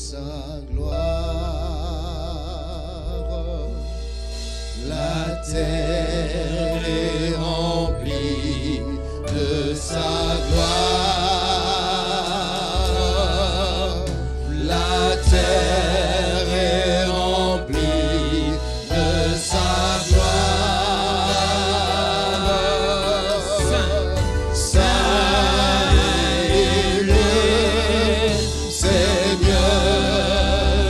sa gloire. La terre est remplie de sa gloire. La terre est remplie de sa gloire. Saint est le Seigneur.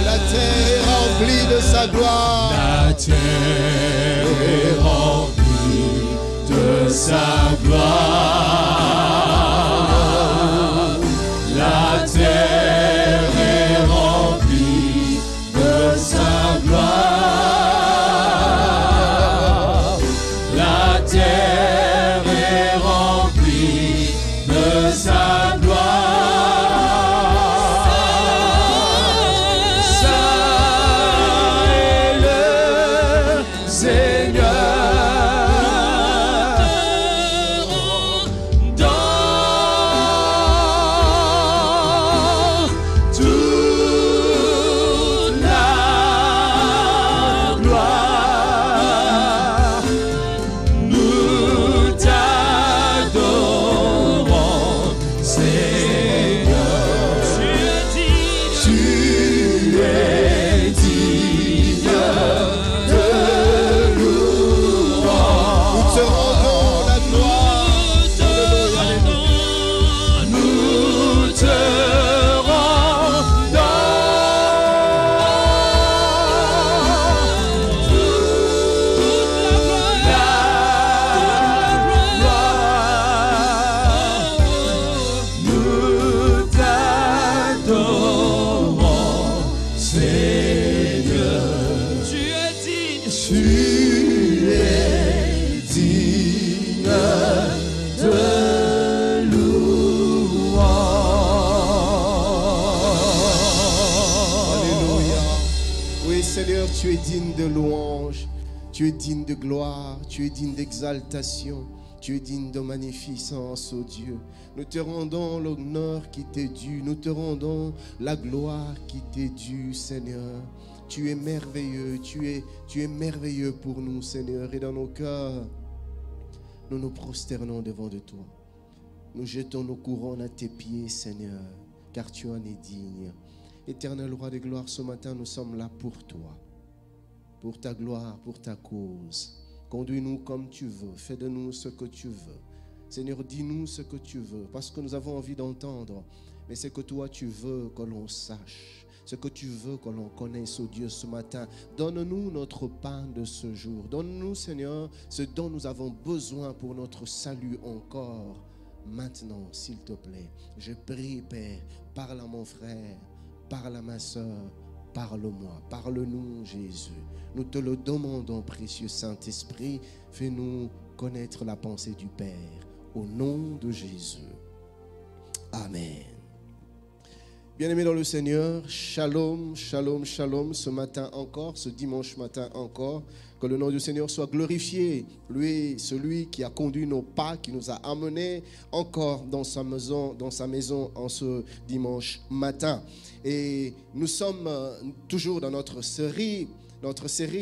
La terre est remplie de sa gloire. La terre est remplie de sa gloire. La terre est remplie de sa gloire. La terre est remplie de sa gloire. Saint est le Seigneur. Tu es digne de louange, tu es digne de gloire, tu es digne d'exaltation, tu es digne de magnificence, ô Dieu. Nous te rendons l'honneur qui t'est dû, nous te rendons la gloire qui t'est due, Seigneur. Tu es merveilleux, tu es merveilleux pour nous, Seigneur. Et dans nos cœurs, nous nous prosternons devant de toi. Nous jetons nos couronnes à tes pieds, Seigneur, car tu en es digne. Éternel roi de gloire, ce matin, nous sommes là pour toi. Pour ta gloire, pour ta cause. Conduis-nous comme tu veux. Fais de nous ce que tu veux. Seigneur, dis-nous ce que tu veux. Parce que nous avons envie d'entendre. Mais c'est que toi, tu veux que l'on sache. Ce que tu veux que l'on connaisse, oh Dieu, ce matin. Donne-nous notre pain de ce jour. Donne-nous, Seigneur, ce dont nous avons besoin pour notre salut encore. Maintenant, s'il te plaît, je prie, Père, parle à mon frère, parle à ma soeur. Parle-moi, parle-nous, Jésus. Nous te le demandons, précieux Saint-Esprit. Fais-nous connaître la pensée du Père. Au nom de Jésus. Amen. Bien-aimés dans le Seigneur, shalom, shalom, shalom. Ce matin encore, ce dimanche matin encore, que le nom du Seigneur soit glorifié. Lui, celui qui a conduit nos pas, qui nous a amenés encore dans sa maison en ce dimanche matin. Et nous sommes toujours dans notre série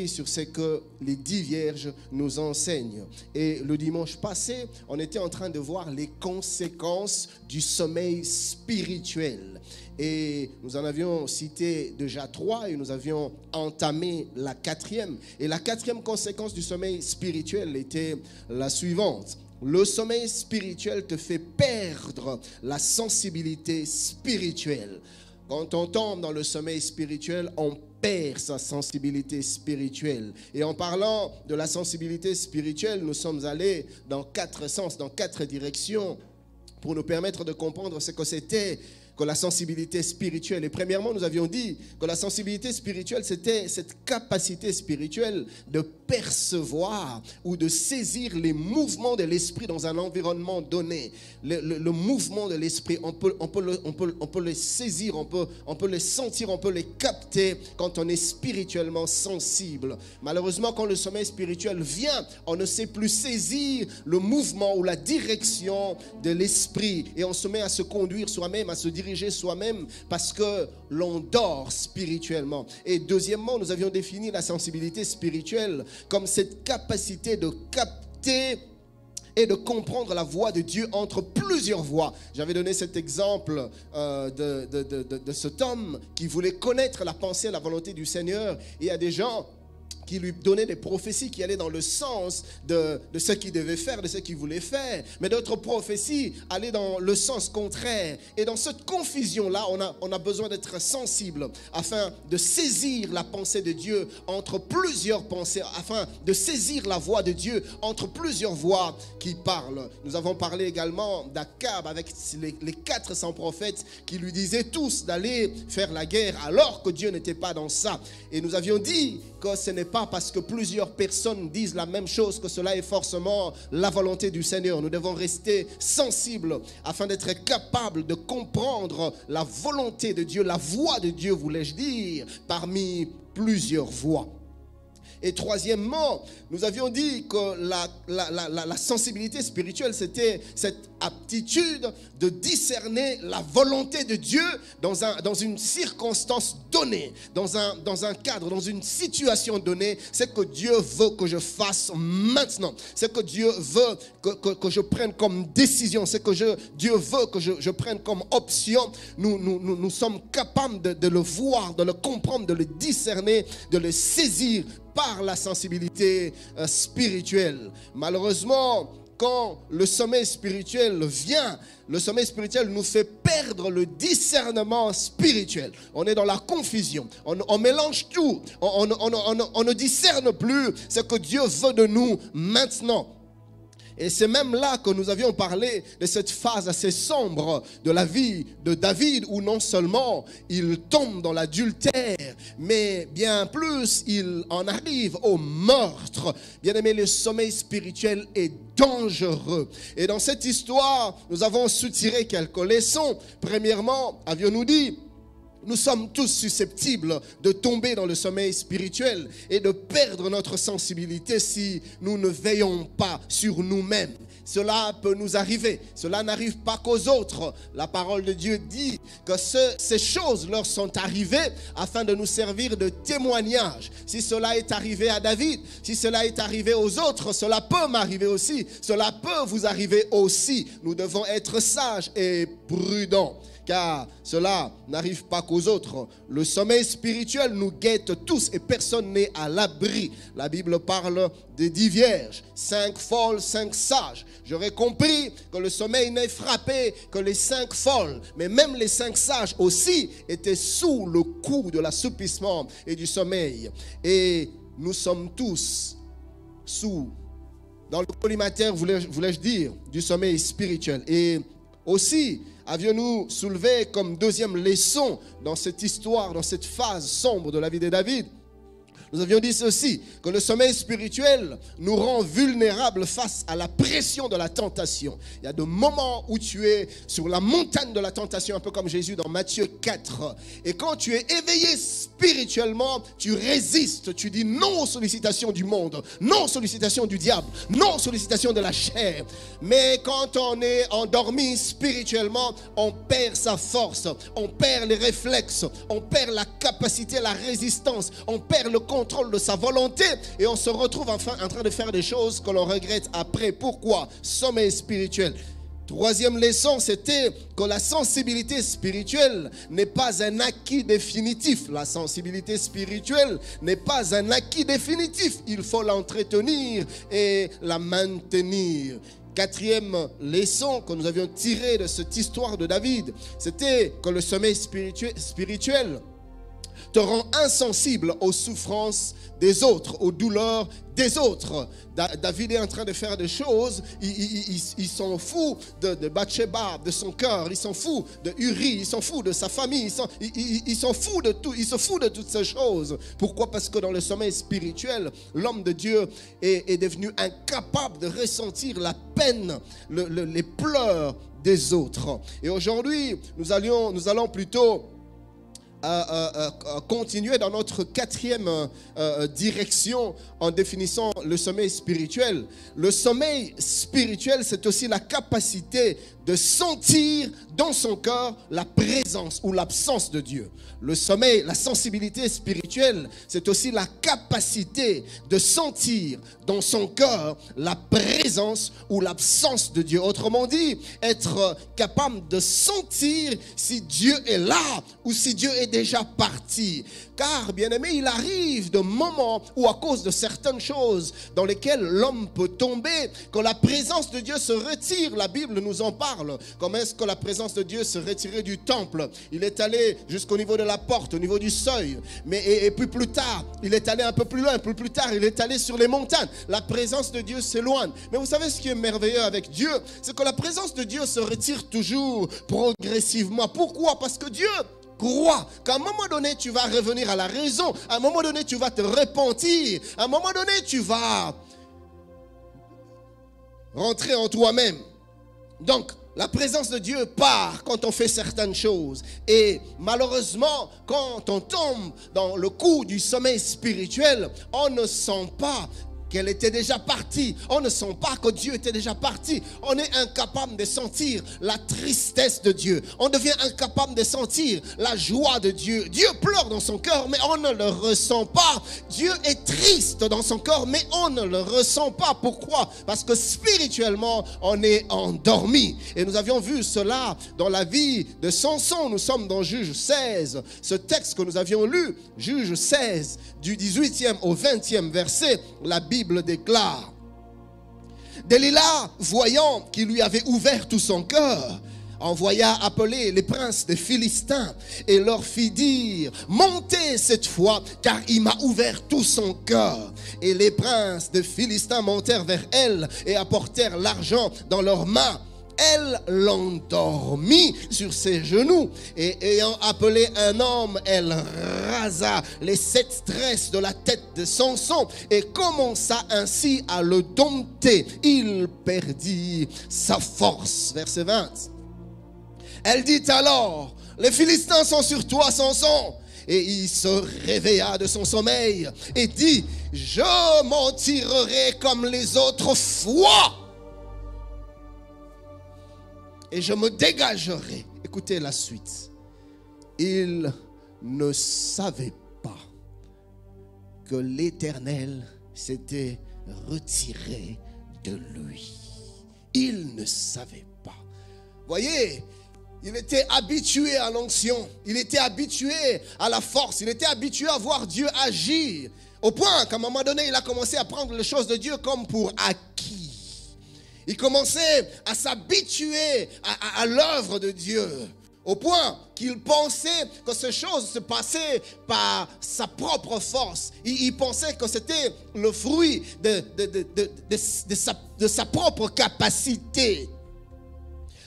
sur ce que les 10 vierges nous enseignent. Et le dimanche passé, on était en train de voir les conséquences du sommeil spirituel. Et nous en avions cité déjà 3 et nous avions entamé la 4e. Et la 4e conséquence du sommeil spirituel était la suivante. Le sommeil spirituel te fait perdre la sensibilité spirituelle. Quand on tombe dans le sommeil spirituel, on perd sa sensibilité spirituelle. Et en parlant de la sensibilité spirituelle, nous sommes allés dans 4 sens, dans 4 directions pour nous permettre de comprendre ce que c'était que la sensibilité spirituelle. Et premièrement, nous avions dit que la sensibilité spirituelle, c'était cette capacité spirituelle de percevoir ou de saisir les mouvements de l'esprit dans un environnement donné. Le mouvement de l'esprit, on peut le saisir, on peut le sentir, on peut le capter quand on est spirituellement sensible. Malheureusement, quand le sommeil spirituel vient, on ne sait plus saisir le mouvement ou la direction de l'esprit et on se met à se conduire soi-même, à se diriger diriger soi-même parce que l'on dort spirituellement. Et deuxièmement, nous avions défini la sensibilité spirituelle comme cette capacité de capter et de comprendre la voix de Dieu entre plusieurs voix. J'avais donné cet exemple de cet homme qui voulait connaître la pensée et la volonté du Seigneur. Et il y a des gens qui lui donnaient des prophéties qui allaient dans le sens de ce qu'il devait faire, de ce qu'il voulait faire. Mais d'autres prophéties allaient dans le sens contraire. Et dans cette confusion-là, on a besoin d'être sensible afin de saisir la pensée de Dieu entre plusieurs pensées, afin de saisir la voix de Dieu entre plusieurs voix qui parlent. Nous avons parlé également d'Akab avec les 400 prophètes qui lui disaient tous d'aller faire la guerre alors que Dieu n'était pas dans ça. Et nous avions dit que ce n'est pas parce que plusieurs personnes disent la même chose que cela est forcément la volonté du Seigneur. Nous devons rester sensibles afin d'être capables de comprendre la volonté de Dieu, la voix de Dieu, voulais-je dire, parmi plusieurs voix. Et troisièmement, nous avions dit que la sensibilité spirituelle, c'était cette aptitude de discerner la volonté de Dieu dans une circonstance donnée, dans un cadre, dans une situation donnée. C'est que Dieu veut que je fasse maintenant. C'est que Dieu veut que je prenne comme décision. C'est que Dieu veut que je prenne comme option. Nous sommes capables de le voir, de le comprendre, de le discerner, de le saisir par la sensibilité spirituelle. Malheureusement, quand le sommeil spirituel vient, le sommeil spirituel nous fait perdre le discernement spirituel. On est dans la confusion. On mélange tout. On ne discerne plus ce que Dieu veut de nous maintenant. Et c'est même là que nous avions parlé de cette phase assez sombre de la vie de David, où non seulement il tombe dans l'adultère, mais bien plus il en arrive au meurtre. Bien aimé, le sommeil spirituel est dangereux. Et dans cette histoire, nous avons soutiré quelques leçons. Premièrement, avions-nous dit, nous sommes tous susceptibles de tomber dans le sommeil spirituel et de perdre notre sensibilité si nous ne veillons pas sur nous-mêmes. Cela peut nous arriver. Cela n'arrive pas qu'aux autres. La parole de Dieu dit que ces choses leur sont arrivées afin de nous servir de témoignage. Si cela est arrivé à David, si cela est arrivé aux autres, cela peut m'arriver aussi. Cela peut vous arriver aussi. Nous devons être sages et prudents, car cela n'arrive pas qu'aux autres. Le sommeil spirituel nous guette tous et personne n'est à l'abri. La Bible parle des 10 vierges, 5 folles, 5 sages. J'aurais compris que le sommeil n'est frappé que les 5 folles, mais même les 5 sages aussi étaient sous le coup de l'assoupissement et du sommeil. Et nous sommes tous dans le collimateur, voulais-je dire, du sommeil spirituel. Et aussi, avions-nous soulevé comme deuxième leçon dans cette histoire, dans cette phase sombre de la vie de David, nous avions dit ceci, que le sommeil spirituel nous rend vulnérables face à la pression de la tentation. Il y a des moments où tu es sur la montagne de la tentation, un peu comme Jésus dans Matthieu 4. Et quand tu es éveillé spirituellement, tu résistes, tu dis non aux sollicitations du monde, non aux sollicitations du diable, non aux sollicitations de la chair. Mais quand on est endormi spirituellement, on perd sa force, on perd les réflexes, on perd la capacité, la résistance, on perd le contrôle de sa volonté et on se retrouve enfin en train de faire des choses que l'on regrette après. Pourquoi? Sommeil spirituel. Troisième leçon, c'était que la sensibilité spirituelle n'est pas un acquis définitif. La sensibilité spirituelle n'est pas un acquis définitif. Il faut l'entretenir et la maintenir. Quatrième leçon que nous avions tirée de cette histoire de David, c'était que le sommeil spirituel te rend insensible aux souffrances des autres, aux douleurs des autres. David est en train de faire des choses, il s'en fout de Bathsheba, de son cœur, il s'en fout de Uri, il s'en fout de sa famille, il s'en fout de tout, il se fout de toutes ces choses. Pourquoi? Parce que dans le sommeil spirituel, l'homme de Dieu est devenu incapable de ressentir la peine, les pleurs des autres. Et aujourd'hui, nous allons plutôt continuer dans notre quatrième direction en définissant le sommeil spirituel. Le sommeil spirituel, c'est aussi la capacité de sentir dans son corps la présence ou l'absence de Dieu. Le sommeil, la sensibilité spirituelle, c'est aussi la capacité de sentir dans son corps la présence ou l'absence de Dieu. Autrement dit, être capable de sentir si Dieu est là ou si Dieu est déjà parti. Car, bien aimé, il arrive de moments où, à cause de certaines choses dans lesquelles l'homme peut tomber, quand la présence de Dieu se retire, la Bible nous en parle. Comment est-ce que la présence de Dieu se retirait du temple? Il est allé jusqu'au niveau de la porte, au niveau du seuil. Et puis plus tard, il est allé un peu plus loin. Plus tard, il est allé sur les montagnes. La présence de Dieu s'éloigne. Mais vous savez ce qui est merveilleux avec Dieu? C'est que la présence de Dieu se retire toujours progressivement. Pourquoi? Parce que Dieu crois qu'à un moment donné, tu vas revenir à la raison. À un moment donné, tu vas te repentir. À un moment donné, tu vas rentrer en toi-même. Donc, la présence de Dieu part quand on fait certaines choses. Et malheureusement, quand on tombe dans le coup du sommeil spirituel, on ne sent pas qu'elle était déjà partie. On ne sent pas que Dieu était déjà parti. On est incapable de sentir la tristesse de Dieu. On devient incapable de sentir la joie de Dieu. Dieu pleure dans son cœur, mais on ne le ressent pas. Dieu est triste dans son corps, mais on ne le ressent pas. Pourquoi? Parce que spirituellement, on est endormi. Et nous avions vu cela dans la vie de Samson. Nous sommes dans Juge 16. Ce texte que nous avions lu, Juge 16, du 18e au 20e verset, la Bible déclare: Delilah, voyant qu'il lui avait ouvert tout son cœur, envoya appeler les princes des Philistins et leur fit dire: montez cette fois, car il m'a ouvert tout son cœur. Et les princes des Philistins montèrent vers elle et apportèrent l'argent dans leurs mains. Elle l'endormit sur ses genoux et ayant appelé un homme, elle rasa les 7 tresses de la tête de Samson et commença ainsi à le dompter. Il perdit sa force. Verset 20. Elle dit alors: les Philistins sont sur toi, Samson. Et il se réveilla de son sommeil et dit: je m'en tirerai comme les autres fois. Et je me dégagerai. Écoutez la suite. Il ne savait pas que l'Éternel s'était retiré de lui. Il ne savait pas. Voyez, il était habitué à l'onction. Il était habitué à la force. Il était habitué à voir Dieu agir. Au point qu'à un moment donné, il a commencé à prendre les choses de Dieu comme pour acquis. Il commençait à s'habituer à l'œuvre de Dieu. Au point qu'il pensait que ces choses se passaient par sa propre force. Il pensait que c'était le fruit de sa propre capacité.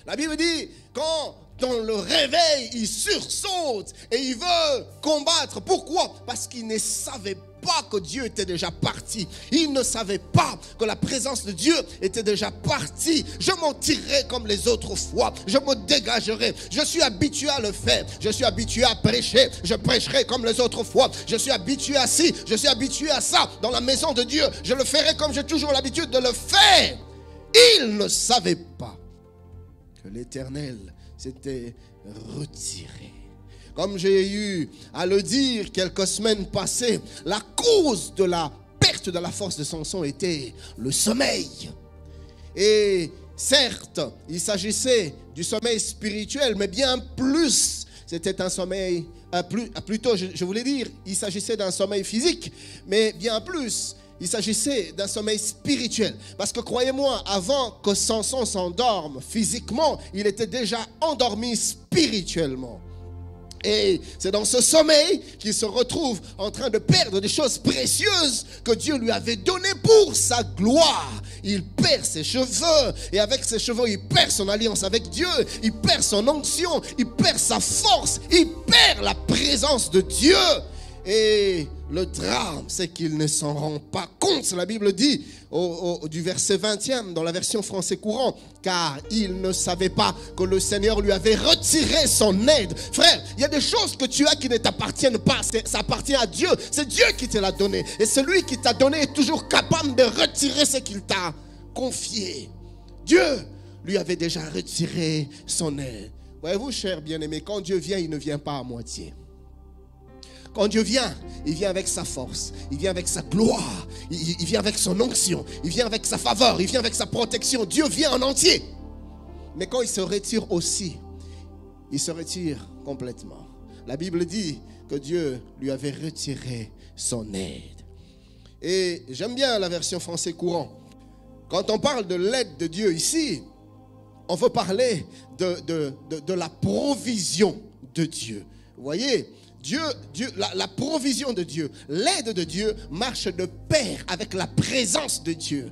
La Bible dit, quand dans le réveil, il sursaute et il veut combattre. Pourquoi? Parce qu'il ne savait pas que Dieu était déjà parti. Il ne savait pas que la présence de Dieu était déjà partie. Je m'en tirerai comme les autres fois. Je me dégagerai. Je suis habitué à le faire. Je suis habitué à prêcher. Je prêcherai comme les autres fois. Je suis habitué à ci. Je suis habitué à ça. Dans la maison de Dieu, je le ferai comme j'ai toujours l'habitude de le faire. Il ne savait pas que l'Éternel s'était retiré. Comme j'ai eu à le dire quelques semaines passées, la cause de la perte de la force de Samson était le sommeil. Et certes, il s'agissait du sommeil spirituel, mais bien plus, c'était un sommeil, plutôt je voulais dire, il s'agissait d'un sommeil physique, mais bien plus, il s'agissait d'un sommeil spirituel. Parce que croyez-moi, avant que Samson s'endorme physiquement, il était déjà endormi spirituellement. Et c'est dans ce sommeil qu'il se retrouve en train de perdre des choses précieuses que Dieu lui avait données pour sa gloire. Il perd ses cheveux et avec ses cheveux, il perd son alliance avec Dieu. Il perd son onction, il perd sa force, il perd la présence de Dieu. Et le drame, c'est qu'il ne s'en rend pas compte. La Bible dit du verset 20e dans la version français courant, car il ne savait pas que le Seigneur lui avait retiré son aide. Frère, il y a des choses que tu as qui ne t'appartiennent pas. Ça appartient à Dieu. C'est Dieu qui te l'a donné. Et celui qui t'a donné est toujours capable de retirer ce qu'il t'a confié. Dieu lui avait déjà retiré son aide. Voyez-vous, chers bien-aimés, quand Dieu vient, il ne vient pas à moitié. Quand Dieu vient, il vient avec sa force, il vient avec sa gloire, il vient avec son onction, il vient avec sa faveur, il vient avec sa protection. Dieu vient en entier. Mais quand il se retire aussi, il se retire complètement. La Bible dit que Dieu lui avait retiré son aide. Et j'aime bien la version français courant. Quand on parle de l'aide de Dieu ici, on veut parler de la provision de Dieu. Vous voyez, la provision de Dieu, l'aide de Dieu marche de pair avec la présence de Dieu.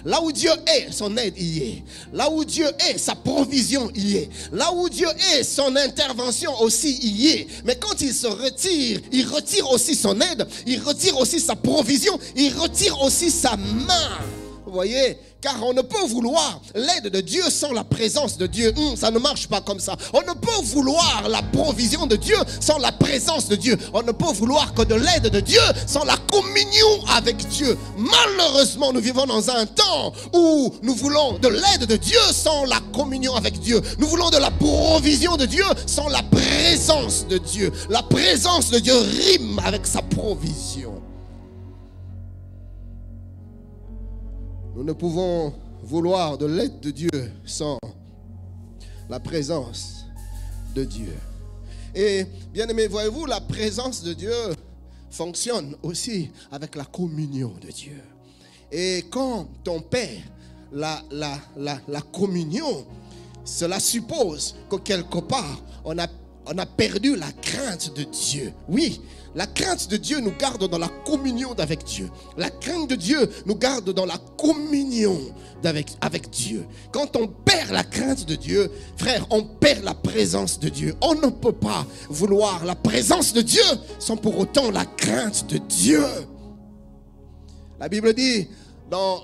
Là où Dieu est, son aide y est. Là où Dieu est, sa provision y est. Là où Dieu est, son intervention aussi y est. Mais quand il se retire, il retire aussi son aide, il retire aussi sa provision, il retire aussi sa main. Vous voyez, car on ne peut vouloir l'aide de Dieu sans la présence de Dieu. Ça ne marche pas comme ça. On ne peut vouloir la provision de Dieu sans la présence de Dieu. On ne peut vouloir que de l'aide de Dieu sans la communion avec Dieu. Malheureusement, nous vivons dans un temps où nous voulons de l'aide de Dieu sans la communion avec Dieu. Nous voulons de la provision de Dieu sans la présence de Dieu. La présence de Dieu rime avec sa provision. Nous ne pouvons vouloir de l'aide de Dieu sans la présence de Dieu. Et bien aimé, voyez-vous, la présence de Dieu fonctionne aussi avec la communion de Dieu. Et quand on perd la communion, cela suppose que quelque part, on a perdu la crainte de Dieu. Oui, la crainte de Dieu nous garde dans la communion avec Dieu. La crainte de Dieu nous garde dans la communion avec Dieu. Quand on perd la crainte de Dieu, frère, on perd la présence de Dieu. On ne peut pas vouloir la présence de Dieu sans pour autant la crainte de Dieu. La Bible dit dans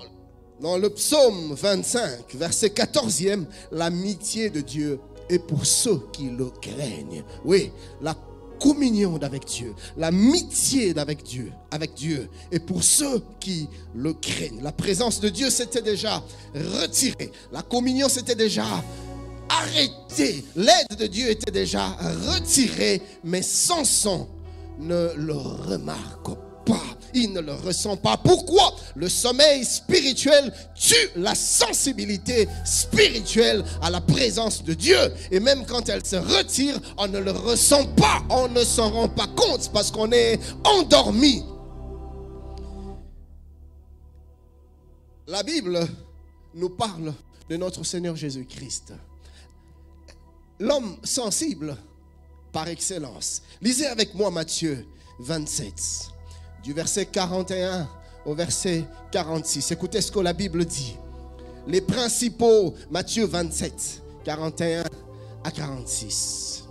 le psaume 25, verset 14e, l'amitié de Dieu est pour ceux qui le craignent. Oui, la communion avec Dieu, l'amitié avec Dieu et pour ceux qui le craignent. La présence de Dieu s'était déjà retirée, la communion s'était déjà arrêtée, l'aide de Dieu était déjà retirée, mais Samson ne le remarque pas. Il ne le ressent pas. Pourquoi? Le sommeil spirituel tue la sensibilité spirituelle à la présence de Dieu. Et même quand elle se retire, on ne le ressent pas. On ne s'en rend pas compte parce qu'on est endormi. La Bible nous parle de notre Seigneur Jésus-Christ. L'homme sensible par excellence. Lisez avec moi Matthieu 27. Du verset 41 au verset 46. Écoutez ce que la Bible dit. Les principaux, Matthieu 27, 41 à 46.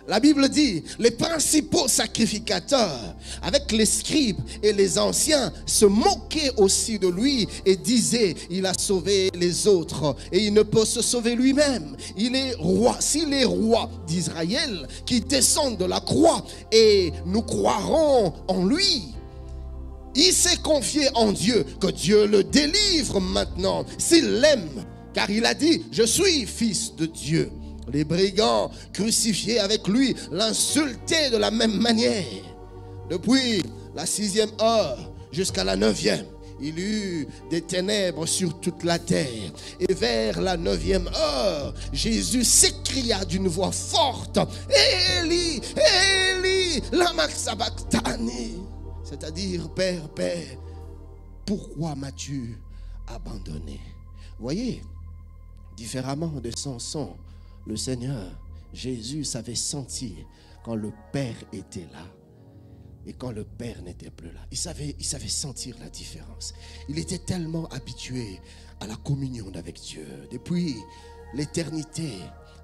La Bible dit, les principaux sacrificateurs, avec les scribes et les anciens, se moquaient aussi de lui et disaient, il a sauvé les autres et il ne peut se sauver lui-même. Il est roi. S'il est roi d'Israël, qui descend de la croix et nous croirons en lui. Il s'est confié en Dieu, que Dieu le délivre maintenant, s'il l'aime, car il a dit, je suis fils de Dieu. Les brigands crucifiés avec lui l'insultaient de la même manière. Depuis la 6e heure jusqu'à la 9e, il eut des ténèbres sur toute la terre. Et vers la 9e heure, Jésus s'écria d'une voix forte, Élie, Élie, lama sabachthani. C'est-à-dire, Père, Père, pourquoi m'as-tu abandonné? Voyez, différemment de Samson, le Seigneur Jésus savait sentir quand le Père était là et quand le Père n'était plus là. Il savait sentir la différence. Il était tellement habitué à la communion avec Dieu. Depuis l'éternité,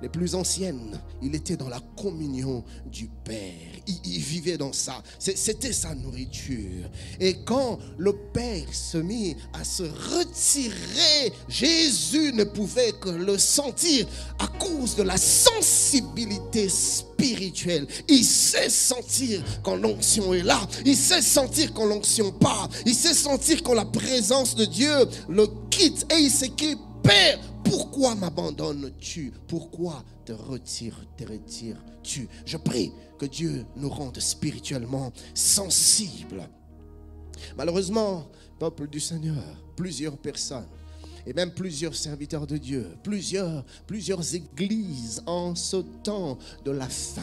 les plus anciennes, il était dans la communion du Père. Il vivait dans ça. C'était sa nourriture. Et quand le Père se mit à se retirer, Jésus ne pouvait que le sentir à cause de la sensibilité spirituelle. Il sait sentir quand l'onction est là. Il sait sentir quand l'onction part. Il sait sentir quand la présence de Dieu le quitte. Et il sait qu'il Père, pourquoi m'abandonnes-tu? Pourquoi te retires-tu? Je prie que Dieu nous rende spirituellement sensibles. Malheureusement, peuple du Seigneur, plusieurs personnes et même plusieurs serviteurs de Dieu, plusieurs églises en ce temps de la fin,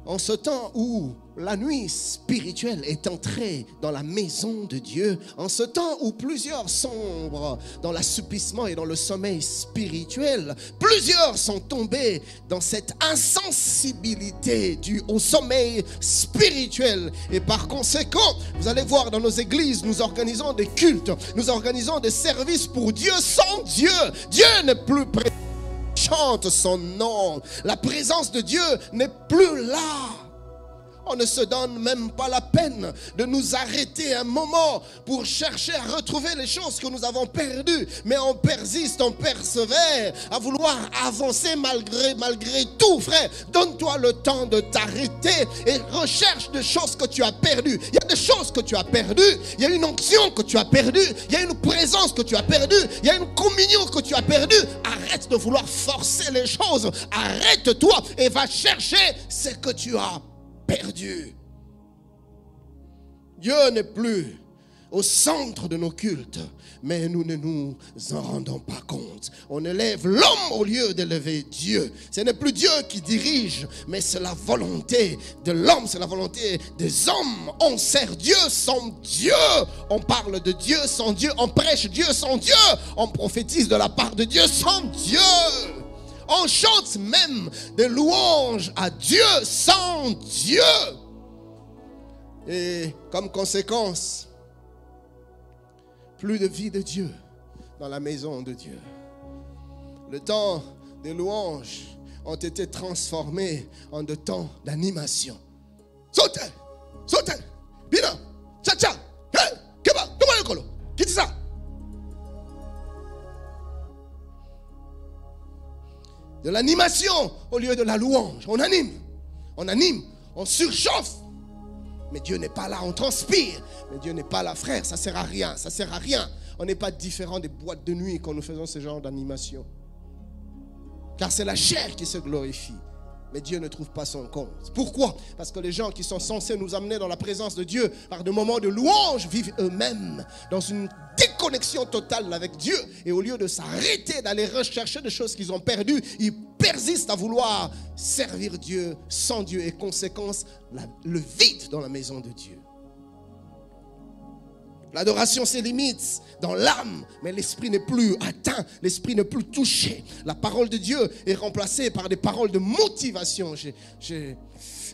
en ce temps où la nuit spirituelle est entrée dans la maison de Dieu, en ce temps où plusieurs sombrent dans l'assoupissement et dans le sommeil spirituel, plusieurs sont tombés dans cette insensibilité due au sommeil spirituel. Et par conséquent, vous allez voir dans nos églises, nous organisons des cultes, nous organisons des services pour Dieu sans Dieu. Dieu n'est plus présent. Chante son nom. La présence de Dieu n'est plus là. On ne se donne même pas la peine de nous arrêter un moment pour chercher à retrouver les choses que nous avons perdues. Mais on persiste, on persévère à vouloir avancer malgré tout, frère. Donne-toi le temps de t'arrêter et recherche des choses que tu as perdues. Il y a des choses que tu as perdues. Il y a une onction que tu as perdue. Il y a une présence que tu as perdue. Il y a une communion que tu as perdue. Arrête de vouloir forcer les choses. Arrête-toi et va chercher ce que tu as perdu. Dieu n'est plus au centre de nos cultes, mais nous ne nous en rendons pas compte. On élève l'homme au lieu d'élever Dieu. Ce n'est plus Dieu qui dirige, mais c'est la volonté de l'homme, c'est la volonté des hommes. On sert Dieu sans Dieu. On parle de Dieu sans Dieu. On prêche Dieu sans Dieu. On prophétise de la part de Dieu sans Dieu. On chante même des louanges à Dieu sans Dieu. Et comme conséquence, plus de vie de Dieu dans la maison de Dieu. Le temps des louanges ont été transformés en de temps d'animation. Sautez, sautez, bina, tcha-tcha, keba, comment le colo? Qui dit ça? De l'animation au lieu de la louange. On anime, on surchauffe. Mais Dieu n'est pas là, on transpire. Mais Dieu n'est pas là, frère, ça ne sert à rien, ça ne sert à rien. On n'est pas différent des boîtes de nuit quand nous faisons ce genre d'animation. Car c'est la chair qui se glorifie. Mais Dieu ne trouve pas son compte. Pourquoi? Parce que les gens qui sont censés nous amener dans la présence de Dieu par des moments de louange vivent eux-mêmes dans une déconnexion totale avec Dieu. Et au lieu de s'arrêter d'aller rechercher des choses qu'ils ont perdues, ils persistent à vouloir servir Dieu sans Dieu. Et conséquence, le vide dans la maison de Dieu. L'adoration se limite dans l'âme, mais l'esprit n'est plus atteint, l'esprit n'est plus touché. La parole de Dieu est remplacée par des paroles de motivation.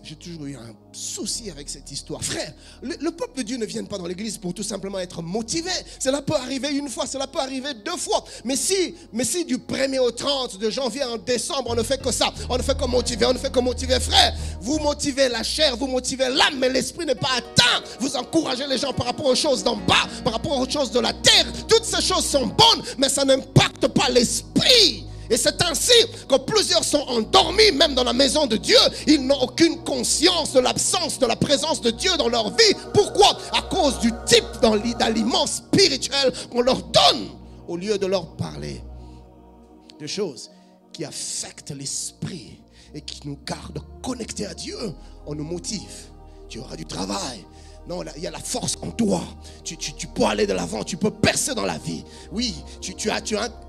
J'ai toujours eu un souci avec cette histoire. Frère, le peuple de Dieu ne vient pas dans l'église pour tout simplement être motivé. Cela peut arriver une fois, cela peut arriver deux fois. Mais si du 1er au 30 de janvier en décembre, on ne fait que ça, on ne fait que motiver, frère, vous motivez la chair, vous motivez l'âme, mais l'esprit n'est pas atteint. Vous encouragez les gens par rapport aux choses d'en bas, par rapport aux choses de la terre. Toutes ces choses sont bonnes, mais ça n'impacte pas l'esprit. Et c'est ainsi que plusieurs sont endormis, même dans la maison de Dieu. Ils n'ont aucune conscience de l'absence de la présence de Dieu dans leur vie. Pourquoi? À cause du type d'aliments spirituels qu'on leur donne, au lieu de leur parler de choses qui affectent l'esprit et qui nous gardent connectés à Dieu. On nous motive. Tu auras du travail. Non, il y a la force en toi. Tu peux aller de l'avant, tu peux percer dans la vie. Oui, tu as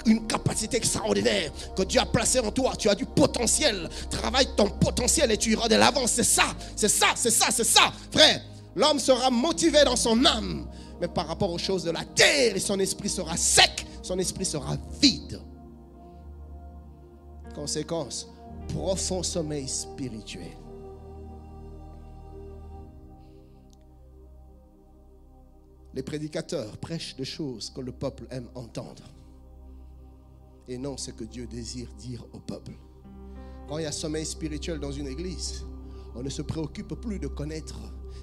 une capacité extraordinaire que Dieu a placée en toi. Tu as du potentiel. Travaille ton potentiel et tu iras de l'avant. C'est ça. Frère, l'homme sera motivé dans son âme. Mais par rapport aux choses de la terre, et son esprit sera sec, son esprit sera vide. Conséquence, profond sommeil spirituel. Les prédicateurs prêchent des choses que le peuple aime entendre. Et non ce que Dieu désire dire au peuple. Quand il y a sommeil spirituel dans une église, on ne se préoccupe plus de connaître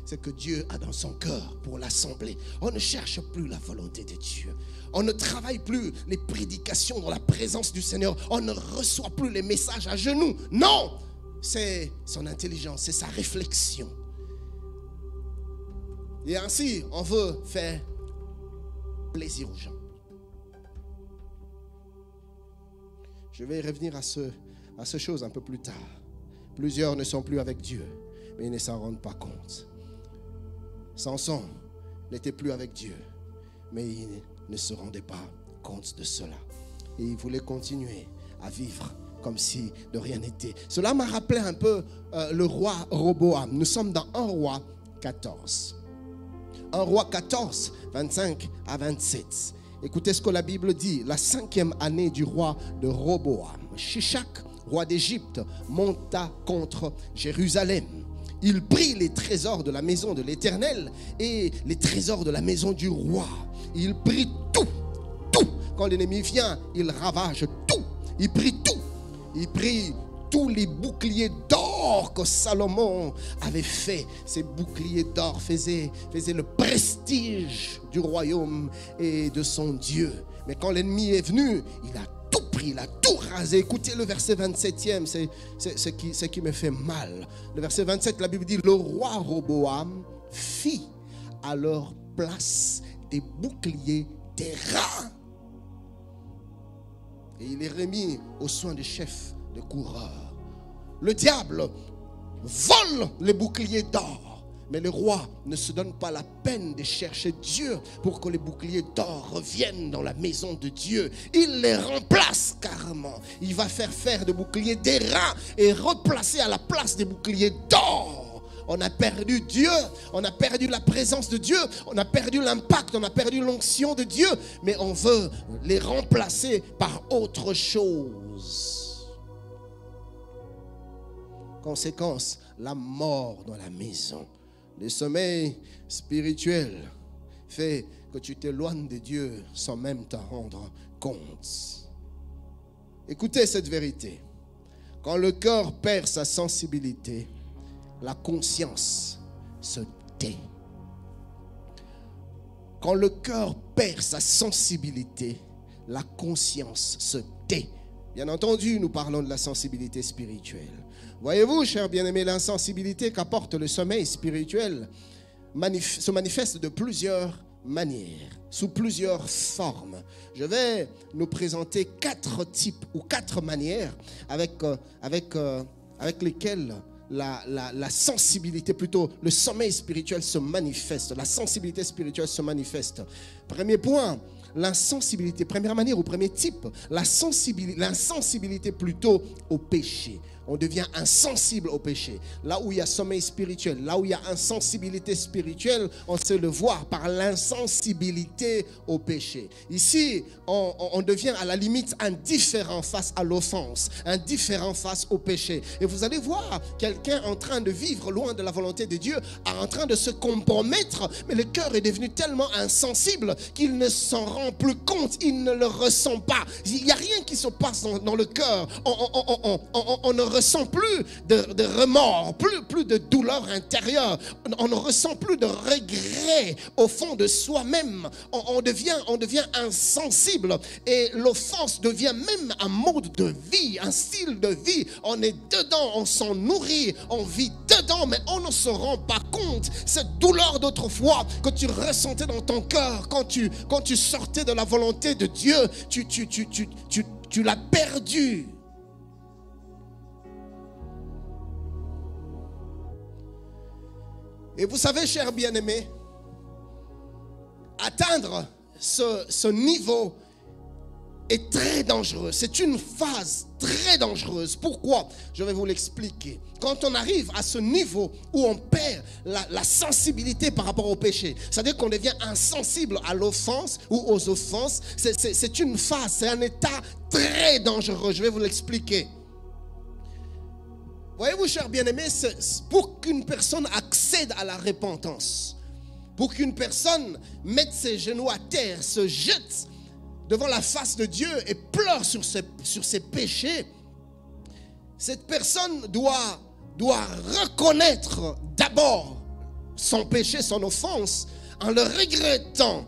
ce que Dieu a dans son cœur pour l'assemblée. On ne cherche plus la volonté de Dieu. On ne travaille plus les prédications dans la présence du Seigneur. On ne reçoit plus les messages à genoux. Non, c'est son intelligence, c'est sa réflexion. Et ainsi, on veut faire plaisir aux gens. Je vais revenir à ce chose un peu plus tard. Plusieurs ne sont plus avec Dieu, mais ils ne s'en rendent pas compte. Samson n'était plus avec Dieu, mais il ne se rendait pas compte de cela. Et il voulait continuer à vivre comme si de rien n'était. Cela m'a rappelé un peu le roi Roboam. Nous sommes dans 1 roi 14. 1 roi 14, 25 à 27. Écoutez ce que la Bible dit. La 5e année du roi de Roboam, Shishak, roi d'Égypte, monta contre Jérusalem. Il prit les trésors de la maison de l'Éternel et les trésors de la maison du roi. Il prit tout. Quand l'ennemi vient, il ravage tout. Il prit tout. Il prit tous les boucliers d'or que Salomon avait fait. Ces boucliers d'or faisaient le prestige du royaume et de son Dieu. Mais quand l'ennemi est venu, il a tout pris, il a tout rasé. Écoutez le verset 27e, c'est ce qui me fait mal. Le verset 27, la Bible dit, le roi Roboam fit à leur place des boucliers d'airain. Et il est remis aux soins des chefs de coureurs. Le diable vole les boucliers d'or, mais le roi ne se donne pas la peine de chercher Dieu pour que les boucliers d'or reviennent dans la maison de Dieu. Il les remplace carrément. Il va faire des boucliers d'airain et replacer à la place des boucliers d'or. On a perdu Dieu, on a perdu la présence de Dieu, on a perdu l'impact, on a perdu l'onction de Dieu, mais on veut les remplacer par autre chose. Conséquence, la mort dans la maison. Le sommeil spirituel fait que tu t'éloignes de Dieu sans même t'en rendre compte. Écoutez cette vérité. Quand le cœur perd sa sensibilité, la conscience se tait. Quand le cœur perd sa sensibilité, la conscience se tait. Bien entendu, nous parlons de la sensibilité spirituelle. Voyez-vous, chers bien-aimés, l'insensibilité qu'apporte le sommeil spirituel se manifeste de plusieurs manières, sous plusieurs formes. Je vais nous présenter 4 types ou 4 manières avec lesquelles la sensibilité, plutôt le sommeil spirituel se manifeste, la sensibilité spirituelle se manifeste. Premier point, l'insensibilité, première manière ou premier type, l'insensibilité plutôt au péché. On devient insensible au péché. Là où il y a sommeil spirituel, là où il y a insensibilité spirituelle, on sait le voir par l'insensibilité au péché. Ici, on devient à la limite indifférent face à l'offense, indifférent face au péché. Et vous allez voir quelqu'un en train de vivre loin de la volonté de Dieu, en train de se compromettre, mais le cœur est devenu tellement insensible qu'il ne s'en rend plus compte, il ne le ressent pas. Il n'y a rien qui se passe dans le cœur. On ne ressent plus de remords, plus de douleur intérieure. On ne ressent plus de regret au fond de soi-même. On devient insensible et l'offense devient même un mode de vie, un style de vie. On est dedans, on s'en nourrit, on vit dedans, mais on ne se rend pas compte. Cette douleur d'autrefois que tu ressentais dans ton cœur quand tu sortais de la volonté de Dieu, tu l'as perdue. Et vous savez, chers bien-aimés, atteindre ce niveau est très dangereux. C'est une phase très dangereuse. Pourquoi? Je vais vous l'expliquer. Quand on arrive à ce niveau où on perd la sensibilité par rapport au péché, c'est-à-dire qu'on devient insensible à l'offense ou aux offenses, c'est une phase, c'est un état très dangereux. Je vais vous l'expliquer. Voyez-vous, chers bien-aimés, pour qu'une personne accède à la repentance, pour qu'une personne mette ses genoux à terre, se jette devant la face de Dieu et pleure sur ses péchés, cette personne doit reconnaître d'abord son péché, son offense, en regrettant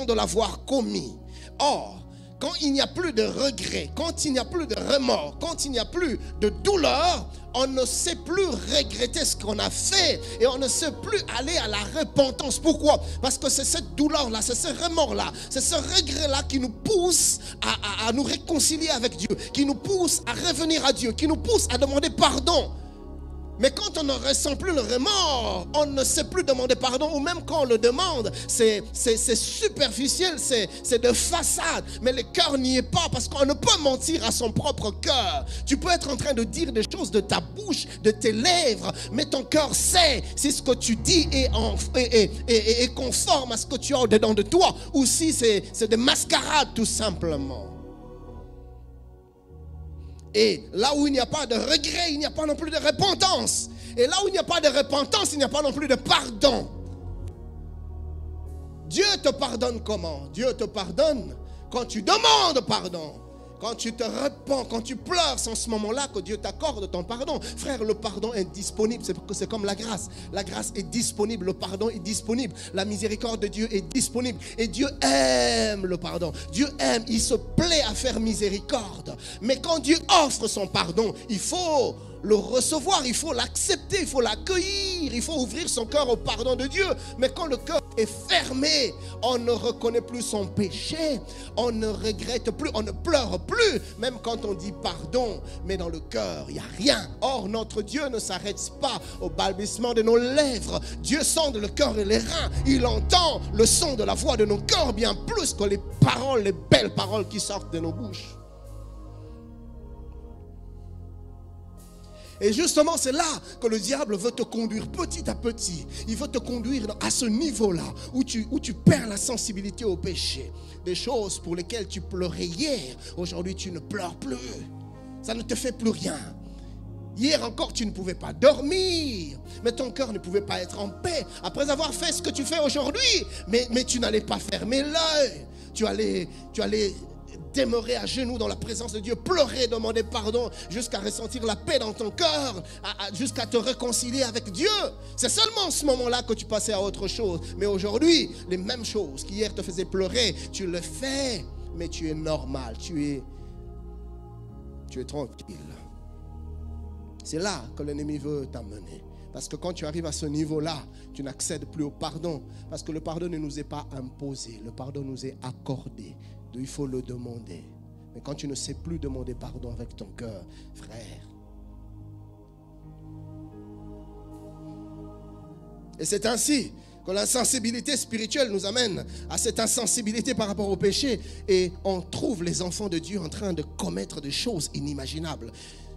de l'avoir commis. Or, quand il n'y a plus de regret, quand il n'y a plus de remords, quand il n'y a plus de douleur, on ne sait plus regretter ce qu'on a fait et on ne sait plus aller à la repentance. Pourquoi? Parce que c'est cette douleur-là, c'est ce remords-là, c'est ce regret-là qui nous pousse à nous réconcilier avec Dieu, qui nous pousse à revenir à Dieu, qui nous pousse à demander pardon. Mais quand on ne ressent plus le remords, on ne sait plus demander pardon, ou même quand on le demande, c'est superficiel, c'est de façade. Mais le cœur n'y est pas, parce qu'on ne peut mentir à son propre cœur. Tu peux être en train de dire des choses de ta bouche, de tes lèvres, mais ton cœur sait si ce que tu dis est conforme à ce que tu as au-dedans de toi, ou si c'est des mascarades tout simplement. Et là où il n'y a pas de regret, il n'y a pas non plus de repentance. Et là où il n'y a pas de repentance, il n'y a pas non plus de pardon. Dieu te pardonne comment? Dieu te pardonne quand tu demandes pardon. Quand tu te repens, quand tu pleures, c'est en ce moment-là que Dieu t'accorde ton pardon. Frère, le pardon est disponible. C'est comme la grâce. La grâce est disponible. Le pardon est disponible. La miséricorde de Dieu est disponible. Et Dieu aime le pardon. Dieu aime. Il se plaît à faire miséricorde. Mais quand Dieu offre son pardon, il faut le recevoir, il faut l'accepter, il faut l'accueillir, il faut ouvrir son cœur au pardon de Dieu. Mais quand le cœur est fermé, on ne reconnaît plus son péché, on ne regrette plus, on ne pleure plus, même quand on dit pardon, mais dans le cœur, il n'y a rien. Or, notre Dieu ne s'arrête pas au balbutiement de nos lèvres. Dieu sonde le cœur et les reins. Il entend le son de la voix de nos cœurs bien plus que les paroles, les belles paroles qui sortent de nos bouches. Et justement, c'est là que le diable veut te conduire petit à petit. Il veut te conduire à ce niveau-là où tu perds la sensibilité au péché. Des choses pour lesquelles tu pleurais hier, aujourd'hui tu ne pleures plus. Ça ne te fait plus rien. Hier encore, tu ne pouvais pas dormir, mais ton cœur ne pouvait pas être en paix. Après avoir fait ce que tu fais aujourd'hui, mais tu n'allais pas fermer l'œil. Tu allais demeurer à genoux dans la présence de Dieu, pleurer, demander pardon, jusqu'à ressentir la paix dans ton cœur, jusqu'à te réconcilier avec Dieu. C'est seulement en ce moment-là que tu passais à autre chose. Mais aujourd'hui, les mêmes choses qui hier te faisaient pleurer, tu le fais, mais tu es normal, tu es tranquille. C'est là que l'ennemi veut t'amener. Parce que quand tu arrives à ce niveau-là, tu n'accèdes plus au pardon. Parce que le pardon ne nous est pas imposé, le pardon nous est accordé. Il faut le demander. Mais quand tu ne sais plus demander pardon avec ton cœur, frère. Et c'est ainsi que l'insensibilité spirituelle nous amène à cette insensibilité par rapport au péché. Et on trouve les enfants de Dieu en train de commettre des choses inimaginables.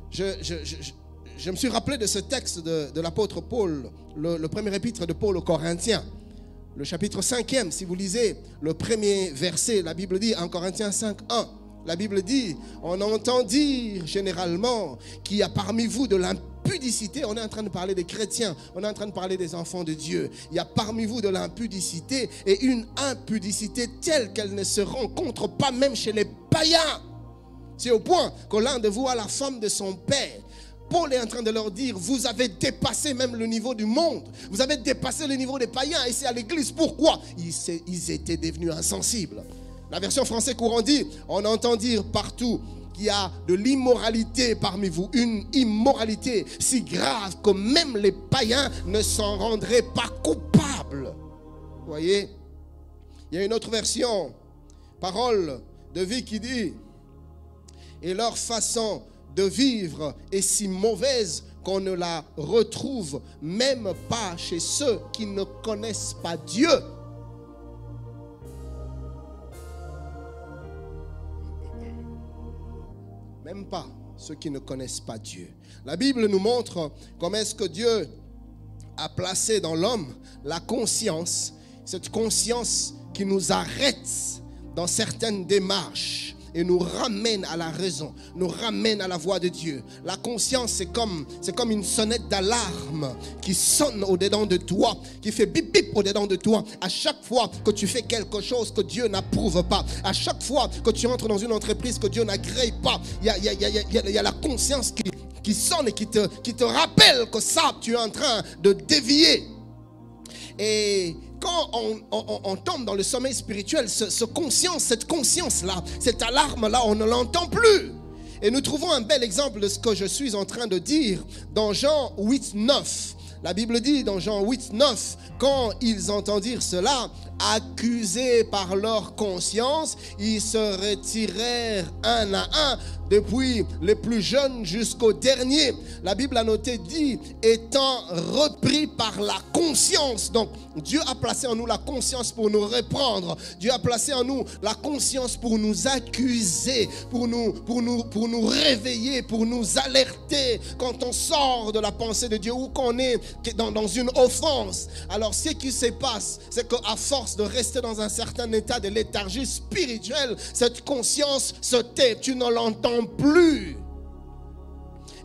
Je me suis rappelé de ce texte de l'apôtre Paul, le premier épître de Paul aux Corinthiens. Le chapitre 5e, si vous lisez le premier verset, la Bible dit en Corinthiens 5:1, la Bible dit, on entend dire généralement qu'il y a parmi vous de l'impudicité. On est en train de parler des chrétiens, on est en train de parler des enfants de Dieu. Il y a parmi vous de l'impudicité et une impudicité telle qu'elle ne se rencontre pas même chez les païens. C'est au point que l'un de vous a la femme de son père. Paul est en train de leur dire, vous avez dépassé même le niveau du monde. Vous avez dépassé le niveau des païens ici à l'église. Pourquoi? Ils étaient devenus insensibles. La version française courant dit, on entend dire partout qu'il y a de l'immoralité parmi vous. Une immoralité si grave que même les païens ne s'en rendraient pas coupables. Vous voyez? Il y a une autre version, parole de vie qui dit, et leur façon de vivre est si mauvaise qu'on ne la retrouve même pas chez ceux qui ne connaissent pas Dieu. Même pas ceux qui ne connaissent pas Dieu. La Bible nous montre comment est-ce que Dieu a placé dans l'homme la conscience, cette conscience qui nous arrête dans certaines démarches et nous ramène à la raison, nous ramène à la voix de Dieu. La conscience, c'est comme une sonnette d'alarme qui sonne au-dedans de toi, qui fait bip bip au-dedans de toi. À chaque fois que tu fais quelque chose que Dieu n'approuve pas, à chaque fois que tu entres dans une entreprise que Dieu n'agrée pas, il y a la conscience qui sonne et qui te rappelle que ça, tu es en train de dévier. Et quand on tombe dans le sommeil spirituel, cette conscience-là, cette alarme-là, on ne l'entend plus. Et nous trouvons un bel exemple de ce que je suis en train de dire dans Jean 8, 9. La Bible dit dans Jean 8, 9, quand ils entendirent cela, accusés par leur conscience, ils se retirèrent un à un, depuis les plus jeunes jusqu'au dernier. La Bible a noté, dit, étant repris par la conscience. Donc, Dieu a placé en nous la conscience pour nous reprendre. Dieu a placé en nous la conscience pour nous accuser, pour nous réveiller, pour nous alerter quand on sort de la pensée de Dieu ou qu'on est dans une offense. Alors, ce qui se passe, c'est qu'à force de rester dans un certain état de léthargie spirituelle, cette conscience se tait, tu ne l'entends plus.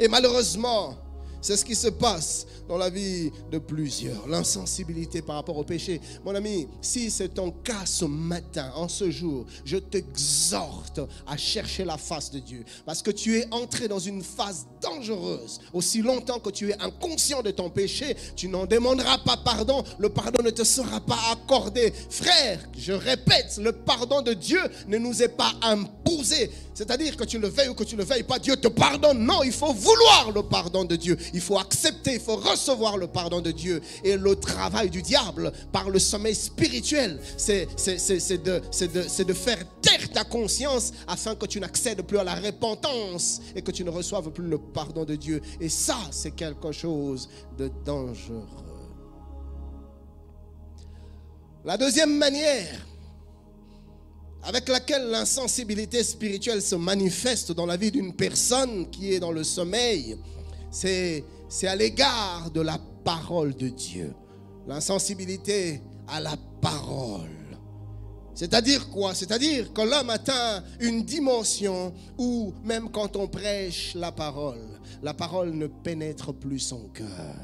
Et malheureusement, c'est ce qui se passe dans la vie de plusieurs. L'insensibilité par rapport au péché. Mon ami, si c'est ton cas ce matin, en ce jour, je t'exhorte à chercher la face de Dieu. Parce que tu es entré dans une phase dangereuse. Aussi longtemps que tu es inconscient de ton péché, tu n'en demanderas pas pardon. Le pardon ne te sera pas accordé. Frère, je répète, le pardon de Dieu ne nous est pas imposé. C'est-à-dire que tu le veuilles ou que tu ne le veuilles pas, Dieu te pardonne. Non, il faut vouloir le pardon de Dieu. Il faut accepter, il faut recevoir le pardon de Dieu. Et le travail du diable par le sommeil spirituel, c'est de faire taire ta conscience afin que tu n'accèdes plus à la repentance et que tu ne reçoives plus le pardon de Dieu. Et ça, c'est quelque chose de dangereux. La deuxième manière avec laquelle l'insensibilité spirituelle se manifeste dans la vie d'une personne qui est dans le sommeil, c'est à l'égard de la parole de Dieu. L'insensibilité à la parole. C'est-à-dire quoi? C'est-à-dire que l'homme atteint une dimension où même quand on prêche la parole ne pénètre plus son cœur.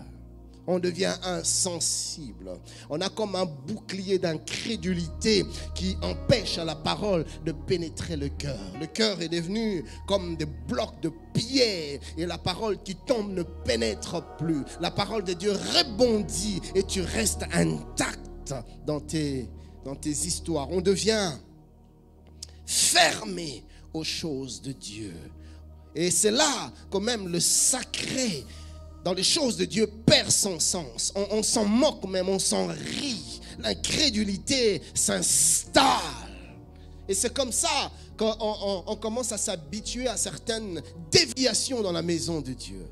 On devient insensible. On a comme un bouclier d'incrédulité qui empêche à la parole de pénétrer le cœur. Le cœur est devenu comme des blocs de pierre et la parole qui tombe ne pénètre plus. La parole de Dieu rebondit et tu restes intact dans tes histoires. On devient fermé aux choses de Dieu. Et c'est là que même le sacré dans les choses de Dieu perd son sens. On s'en moque même, on s'en rit. L'incrédulité s'installe. Et c'est comme ça qu'on commence à s'habituer à certaines déviations dans la maison de Dieu.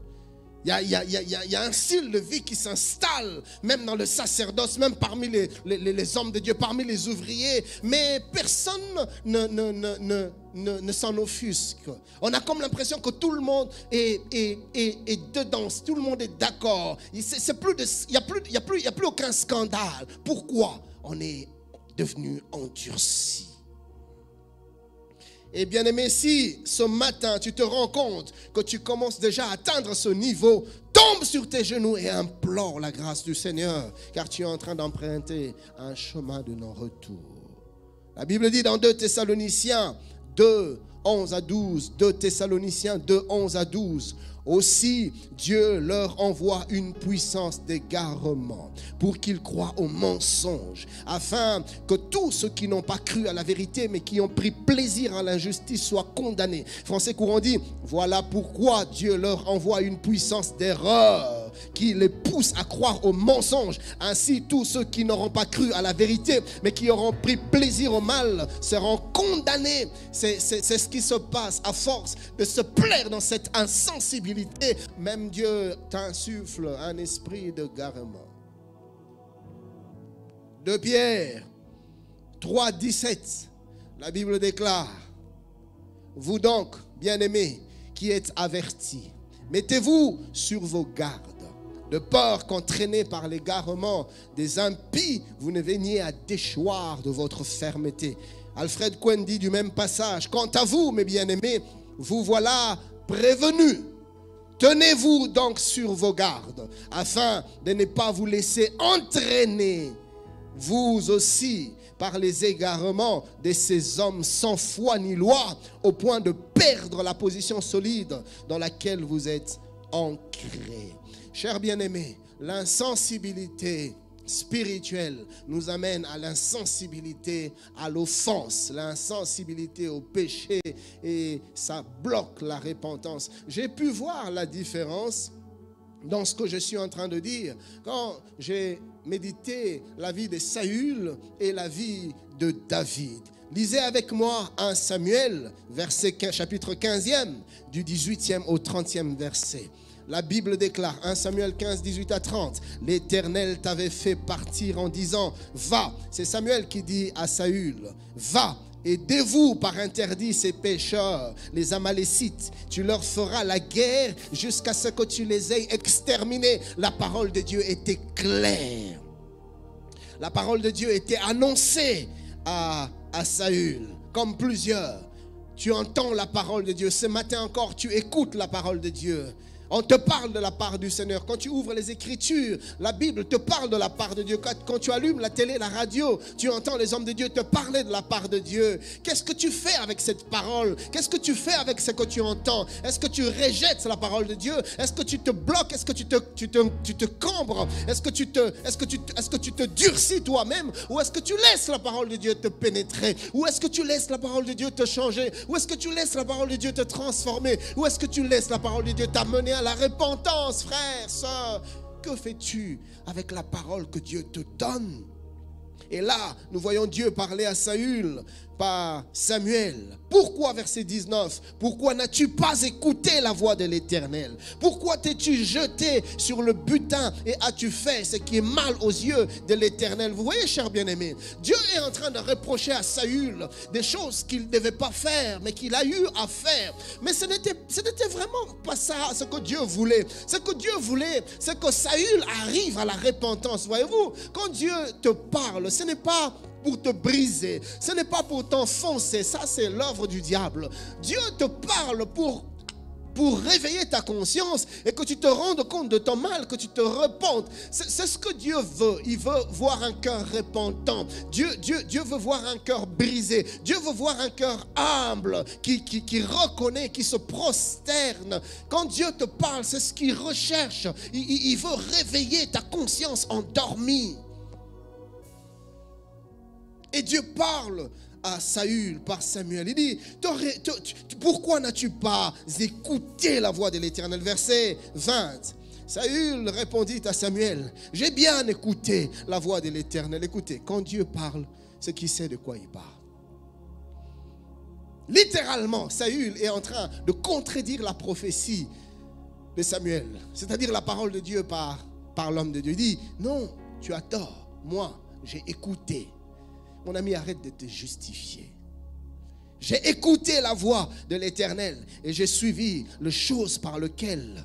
Il y a un style de vie qui s'installe, même dans le sacerdoce, même parmi les hommes de Dieu, parmi les ouvriers. Mais personne ne s'en offusque. On a comme l'impression que tout le monde est dedans, tout le monde est d'accord. Il n'y a plus aucun scandale. Pourquoi? On est devenu endurci. Et bien aimé, si ce matin tu te rends compte que tu commences déjà à atteindre ce niveau, tombe sur tes genoux et implore la grâce du Seigneur, car tu es en train d'emprunter un chemin de non-retour. La Bible dit dans 2 Thessaloniciens 2, 11 à 12, 2 Thessaloniciens 2, 11 à 12, aussi Dieu leur envoie une puissance d'égarement pour qu'ils croient au mensonge, afin que tous ceux qui n'ont pas cru à la vérité mais qui ont pris plaisir à l'injustice soient condamnés. Français courant dit, voilà pourquoi Dieu leur envoie une puissance d'erreur qui les pousse à croire au mensonge. Ainsi tous ceux qui n'auront pas cru à la vérité mais qui auront pris plaisir au mal seront condamnés. C'est ce qui se passe à force de se plaire dans cette insensibilité. Même Dieu t'insuffle un esprit de garement. 2 Pierre 3, 17, la Bible déclare, vous donc, bien-aimés, qui êtes avertis, mettez-vous sur vos gardes, de peur qu'entraînés par l'égarement des impies, vous ne veniez à déchoir de votre fermeté. Alfred Cohen dit du même passage, quant à vous, mes bien-aimés, vous voilà prévenus. Tenez-vous donc sur vos gardes, afin de ne pas vous laisser entraîner, vous aussi, par les égarements de ces hommes sans foi ni loi, au point de perdre la position solide dans laquelle vous êtes ancrés. Chers bien-aimés, l'insensibilité spirituelle nous amène à l'insensibilité, à l'offense, l'insensibilité au péché, et ça bloque la repentance. J'ai pu voir la différence dans ce que je suis en train de dire quand j'ai médité la vie de Saül et la vie de David. Lisez avec moi 1 Samuel, chapitre 15e, du 18e au 30e verset. La Bible déclare, 1 Samuel 15, 18 à 30, « L'Éternel t'avait fait partir en disant, va ». C'est Samuel qui dit à Saül, « Va et dévoue par interdit ces pécheurs, les Amalécites. Tu leur feras la guerre jusqu'à ce que tu les aies exterminés. » La parole de Dieu était claire. La parole de Dieu était annoncée à Saül, comme plusieurs. Tu entends la parole de Dieu. Ce matin encore, tu écoutes la parole de Dieu. On te parle de la part du Seigneur. Quand tu ouvres les Écritures, la Bible te parle de la part de Dieu. Quand tu allumes la télé, la radio, tu entends les hommes de Dieu te parler de la part de Dieu. Qu'est-ce que tu fais avec cette parole? Qu'est-ce que tu fais avec ce que tu entends? Est-ce que tu rejettes la parole de Dieu? Est-ce que tu te bloques? Est-ce que tu te cambres? Est-ce que tu te durcis toi-même? Ou est-ce que tu laisses la parole de Dieu te pénétrer? Ou est-ce que tu laisses la parole de Dieu te changer? Ou est-ce que tu laisses la parole de Dieu te transformer? Ou est-ce que tu laisses la parole de Dieu t'amener à la repentance, frère, sœur? Que fais-tu avec la parole que Dieu te donne? Et là, nous voyons Dieu parler à Saül par Samuel. Pourquoi, verset 19, pourquoi n'as-tu pas écouté la voix de l'Éternel? Pourquoi t'es-tu jeté sur le butin et as-tu fait ce qui est mal aux yeux de l'Éternel? Vous voyez, cher bien-aimé, Dieu est en train de reprocher à Saül des choses qu'il ne devait pas faire, mais qu'il a eu à faire. Mais ce n'était vraiment pas ça ce que Dieu voulait. Ce que Dieu voulait, c'est que Saül arrive à la repentance. Voyez-vous, quand Dieu te parle, ce n'est pas pour te briser, ce n'est pas pour t'enfoncer. Ça, c'est l'œuvre du diable. Dieu te parle pour réveiller ta conscience et que tu te rendes compte de ton mal, que tu te repentes. C'est ce que Dieu veut. Il veut voir un cœur repentant. Dieu veut voir un cœur brisé. Dieu veut voir un cœur humble qui reconnaît, qui se prosterne. Quand Dieu te parle, c'est ce qu'il recherche. Il veut réveiller ta conscience endormie. Et Dieu parle à Saül par Samuel. Il dit, pourquoi n'as-tu pas écouté la voix de l'Éternel? Verset 20. Saül répondit à Samuel, j'ai bien écouté la voix de l'Éternel. Écoutez, quand Dieu parle, c'est qu'il sait de quoi il parle. Littéralement, Saül est en train de contredire la prophétie de Samuel, c'est-à-dire la parole de Dieu par l'homme de Dieu. Il dit, non, tu as tort. Moi, j'ai écouté. Mon ami, arrête de te justifier. J'ai écouté la voix de l'Éternel et j'ai suivi les choses par lesquelles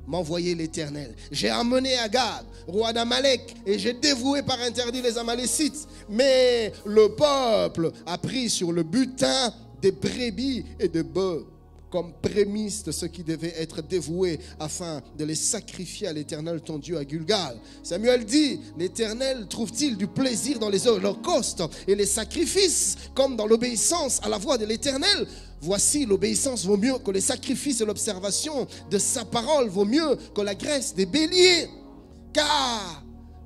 m'envoyait l'Éternel. J'ai amené Agag, roi d'Amalek, et j'ai dévoué par interdit les Amalécites. Mais le peuple a pris sur le butin des brebis et des bœufs comme prémisse de ce qui devait être dévoué afin de les sacrifier à l'Éternel ton Dieu à Gilgal. Samuel dit, l'Éternel trouve-t-il du plaisir dans les holocaustes et les sacrifices comme dans l'obéissance à la voix de l'Éternel? Voici, l'obéissance vaut mieux que les sacrifices et l'observation de sa parole vaut mieux que la graisse des béliers. Car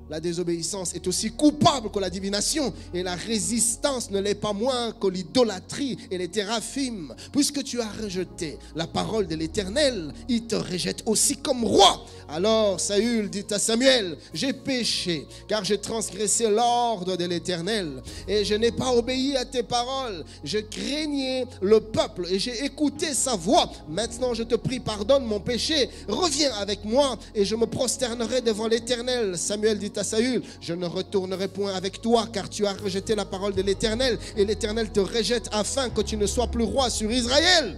la désobéissance est aussi coupable que la divination et la résistance ne l'est pas moins que l'idolâtrie et les théraphim. Puisque tu as rejeté la parole de l'Éternel, il te rejette aussi comme roi. Alors Saül dit à Samuel, j'ai péché car j'ai transgressé l'ordre de l'Éternel et je n'ai pas obéi à tes paroles. Je craignais le peuple et j'ai écouté sa voix. Maintenant je te prie, pardonne mon péché. Reviens avec moi et je me prosternerai devant l'Éternel. Samuel dit à Saül, je ne retournerai point avec toi car tu as rejeté la parole de l'Éternel et l'Éternel te rejette afin que tu ne sois plus roi sur Israël.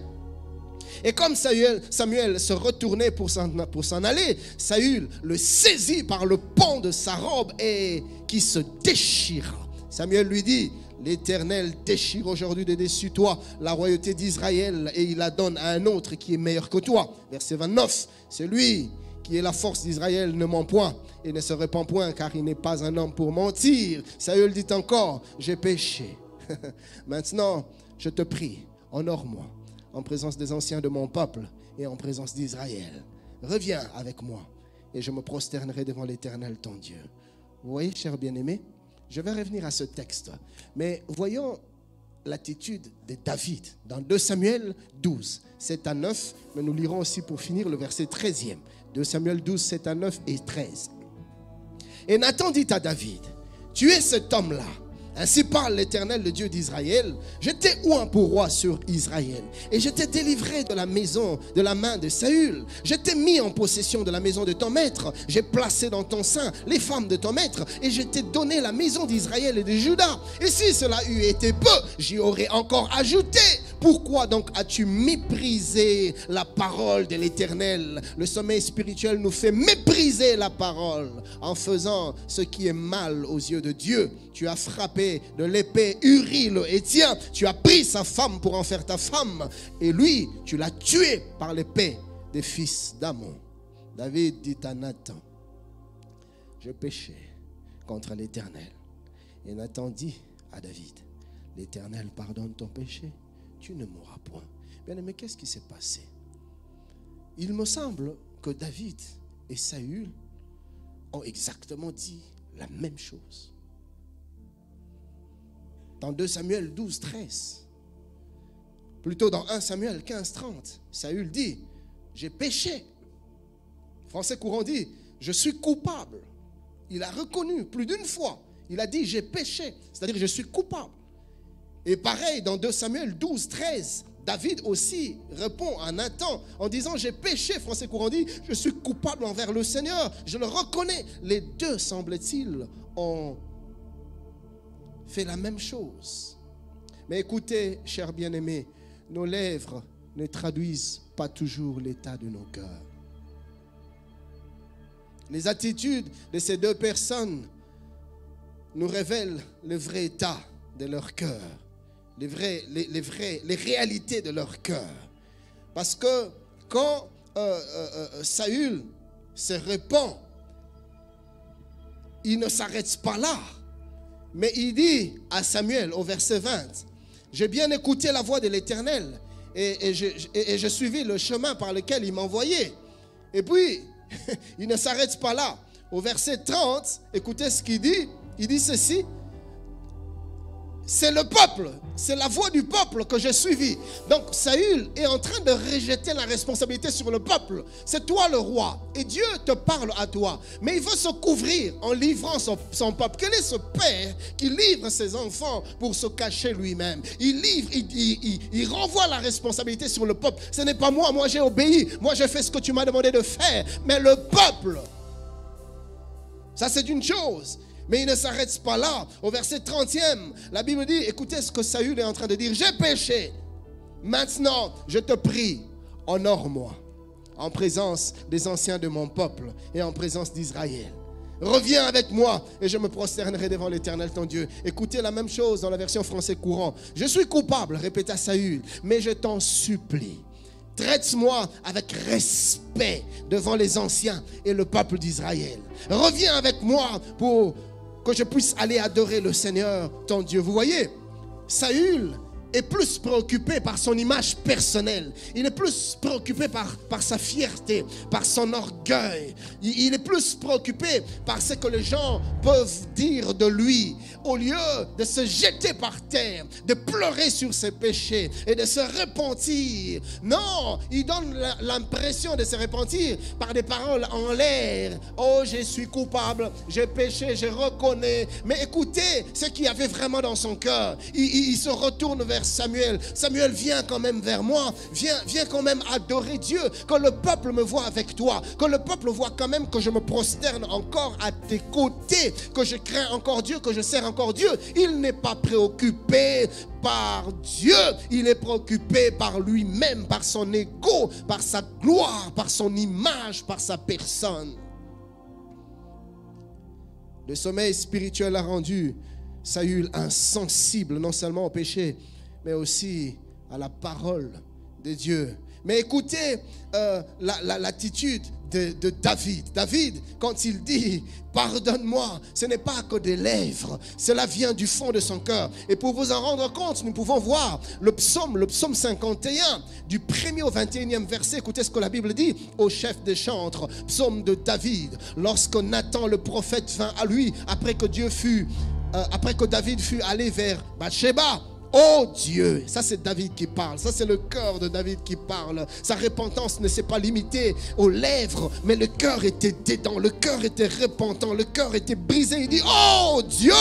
Et comme Samuel se retournait pour s'en aller, Saül le saisit par le pan de sa robe et qui se déchira. Samuel lui dit, l'Éternel déchire aujourd'hui de dessus toi la royauté d'Israël et il la donne à un autre qui est meilleur que toi. Verset 29, celui qui est la force d'Israël ne ment point et ne se repent point car il n'est pas un homme pour mentir. Saül dit encore, j'ai péché. Maintenant, je te prie, honore-moi en présence des anciens de mon peuple et en présence d'Israël. Reviens avec moi et je me prosternerai devant l'Éternel ton Dieu. Vous voyez, cher bien-aimé, je vais revenir à ce texte. Mais voyons l'attitude de David dans 2 Samuel 12, 7 à 9. Mais nous lirons aussi pour finir le verset 13e. 2 Samuel 12, 7 à 9 et 13. Et Nathan dit à David, tu es cet homme-là. Ainsi parle l'Éternel, le Dieu d'Israël. Je t'ai oint pour roi sur Israël. Et je t'ai délivré de la main de Saül. Je t'ai mis en possession de la maison de ton maître. J'ai placé dans ton sein les femmes de ton maître. Et je t'ai donné la maison d'Israël et de Juda. Et si cela eût été peu, j'y aurais encore ajouté. Pourquoi donc as-tu méprisé la parole de l'Éternel? Le sommeil spirituel nous fait mépriser la parole en faisant ce qui est mal aux yeux de Dieu. Tu as frappé de l'épée Uri le Héthien. Tu as pris sa femme pour en faire ta femme. Et lui, tu l'as tué par l'épée des fils d'Ammon. David dit à Nathan, je péchais contre l'Éternel. Et Nathan dit à David, l'Éternel pardonne ton péché. Tu ne mourras point. Bien aimé, qu'est-ce qui s'est passé? Il me semble que David et Saül ont exactement dit la même chose. Dans 2 Samuel 12, 13, plutôt dans 1 Samuel 15, 30, Saül dit, j'ai péché. Français courant dit, je suis coupable. Il a reconnu plus d'une fois. Il a dit, j'ai péché. C'est-à-dire, je suis coupable. Et pareil, dans 2 Samuel 12, 13, David aussi répond à Nathan en disant, j'ai péché. Français courant dit, je suis coupable envers le Seigneur. Je le reconnais. Les deux, semble-t-il, ont fait la même chose. Mais écoutez, chers bien-aimés, nos lèvres ne traduisent pas toujours l'état de nos cœurs. Les attitudes de ces deux personnes nous révèlent le vrai état de leur cœur, les réalités de leur cœur. Parce que quand Saül se répand, il ne s'arrête pas là, mais il dit à Samuel au verset 20, j'ai bien écouté la voix de l'Éternel et je suivis le chemin par lequel il m'envoyait. Et puis, il ne s'arrête pas là. Au verset 30, écoutez ce qu'il dit. Il dit ceci. C'est le peuple, c'est la voix du peuple que j'ai suivi. Donc Saül est en train de rejeter la responsabilité sur le peuple. C'est toi le roi et Dieu te parle à toi. Mais il veut se couvrir en livrant son peuple. Quel est ce père qui livre ses enfants pour se cacher lui-même? Il livre, il renvoie la responsabilité sur le peuple. Ce n'est pas moi, moi j'ai obéi. Moi j'ai fait ce que tu m'as demandé de faire. Mais le peuple, ça c'est une chose. Mais il ne s'arrête pas là. Au verset 30e, la Bible dit, écoutez ce que Saül est en train de dire. J'ai péché. Maintenant, je te prie, honore-moi en présence des anciens de mon peuple et en présence d'Israël. Reviens avec moi et je me prosternerai devant l'Éternel ton Dieu. Écoutez la même chose dans la version français courant. Je suis coupable, répéta Saül, mais je t'en supplie. Traite-moi avec respect devant les anciens et le peuple d'Israël. Reviens avec moi pour que je puisse aller adorer le Seigneur, ton Dieu. Vous voyez, Saül est plus préoccupé par son image personnelle. Il est plus préoccupé par sa fierté, par son orgueil. Il est plus préoccupé par ce que les gens peuvent dire de lui. Au lieu de se jeter par terre, de pleurer sur ses péchés et de se repentir. Non, il donne l'impression de se repentir par des paroles en l'air. Oh, je suis coupable, j'ai péché, je reconnais. Mais écoutez ce qu'il y avait vraiment dans son cœur. Il se retourne vers Samuel. Samuel, viens quand même vers moi. Viens quand même adorer Dieu. Que le peuple me voit avec toi. Que le peuple voit quand même que je me prosterne encore à tes côtés. Que je crains encore Dieu, que je sers encore Dieu. Il n'est pas préoccupé par Dieu. Il est préoccupé par lui-même, par son ego, par sa gloire, par son image, par sa personne. Le sommeil spirituel a rendu Saül insensible non seulement au péché, mais aussi à la parole de Dieu. Mais écoutez l'attitude de David. David, quand il dit « Pardonne-moi », ce n'est pas que des lèvres, cela vient du fond de son cœur. Et pour vous en rendre compte, nous pouvons voir le psaume 51, du 1er au 21e verset. Écoutez ce que la Bible dit au chef des chantres, psaume de David. Lorsque Nathan le prophète vint à lui, après que David fut allé vers Bathsheba, oh Dieu, ça c'est David qui parle, ça c'est le cœur de David qui parle. Sa repentance ne s'est pas limitée aux lèvres, mais le cœur était dedans, le cœur était repentant, le cœur était brisé. Il dit, oh Dieu,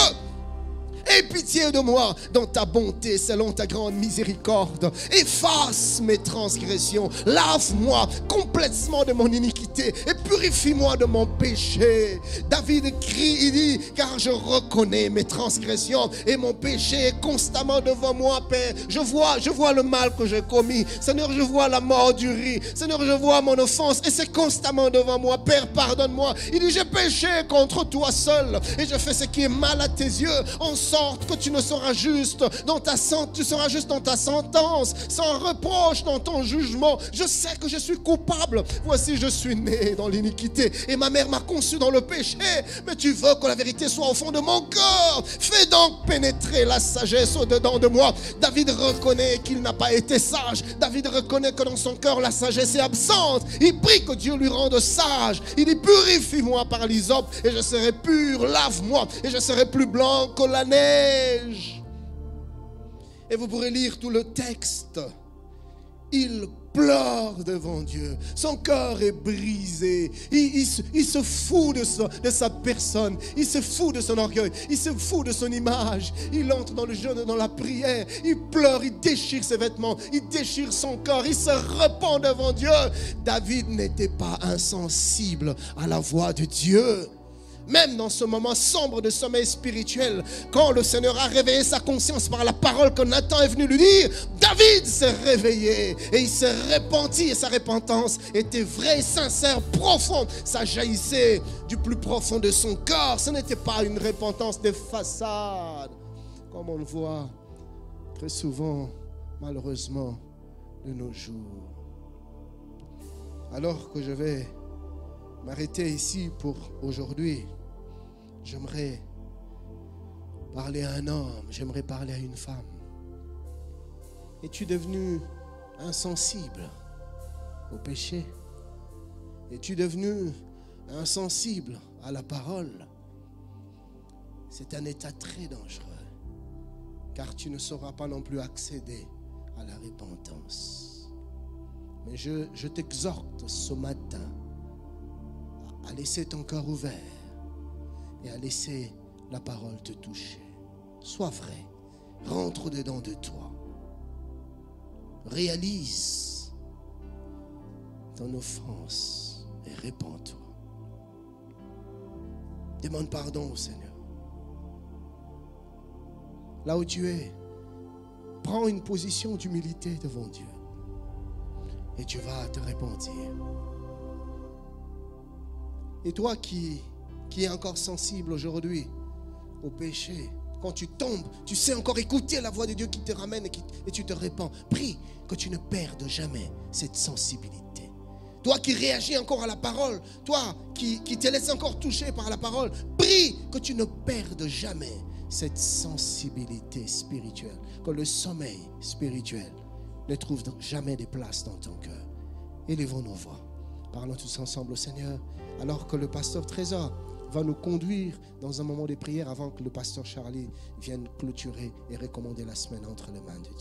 aie pitié de moi dans ta bonté, selon ta grande miséricorde. Efface mes transgressions, lave-moi complètement de mon iniquité et purifie-moi de mon péché. David crie, il dit, car je reconnais mes transgressions et mon péché est constamment devant moi, Père. Je vois le mal que j'ai commis. Seigneur, je vois la mort du riz. Seigneur, je vois mon offense et c'est constamment devant moi. Père, pardonne-moi. Il dit, j'ai péché contre toi seul et je fais ce qui est mal à tes yeux, en sorte que tu ne seras juste dans ta sentence, sans reproche dans ton jugement. Je sais que je suis coupable. Voici, je suis né dans l'iniquité et ma mère m'a conçu dans le péché. Mais tu veux que la vérité soit au fond de mon cœur. Fais donc pénétrer la sagesse au-dedans de moi. David reconnaît qu'il n'a pas été sage. David reconnaît que dans son cœur, la sagesse est absente. Il prie que Dieu lui rende sage. Il dit, purifie-moi par l'hysope et je serai pur. Lave-moi et je serai plus blanc que la neige. Et vous pourrez lire tout le texte. Il pleure devant Dieu. Son cœur est brisé. Il se fout de sa personne. Il se fout de son orgueil. Il se fout de son image. Il entre dans le jeûne, dans la prière. Il pleure, il déchire ses vêtements. Il déchire son corps. Il se repent devant Dieu. David n'était pas insensible à la voix de Dieu. Même dans ce moment sombre de sommeil spirituel, quand le Seigneur a réveillé sa conscience par la parole que Nathan est venu lui dire, David s'est réveillé et il s'est repenti et sa repentance était vraie, sincère, profonde. Ça jaillissait du plus profond de son cœur. Ce n'était pas une repentance de façade, comme on le voit très souvent, malheureusement, de nos jours. Alors que je vais m'arrêter ici pour aujourd'hui, j'aimerais parler à un homme, j'aimerais parler à une femme. Es-tu devenu insensible au péché? Es-tu devenu insensible à la parole? C'est un état très dangereux, car tu ne sauras pas non plus accéder à la repentance. Mais je t'exhorte ce matin à laisser ton cœur ouvert et à laisser la parole te toucher. Sois vrai, rentre dedans de toi. Réalise ton offense et répands-toi. Demande pardon au Seigneur. Là où tu es, prends une position d'humilité devant Dieu et tu vas te repentir. Et toi qui es encore sensible aujourd'hui au péché, quand tu tombes, tu sais encore écouter la voix de Dieu qui te ramène et tu te répands. Prie que tu ne perdes jamais cette sensibilité. Toi qui réagis encore à la parole, toi qui te laisses encore toucher par la parole, prie que tu ne perdes jamais cette sensibilité spirituelle, que le sommeil spirituel ne trouve jamais de place dans ton cœur. Élevons nos voix. Parlons tous ensemble au Seigneur, alors que le pasteur Trésor va nous conduire dans un moment de prière avant que le pasteur Charlie vienne clôturer et recommander la semaine entre les mains de Dieu.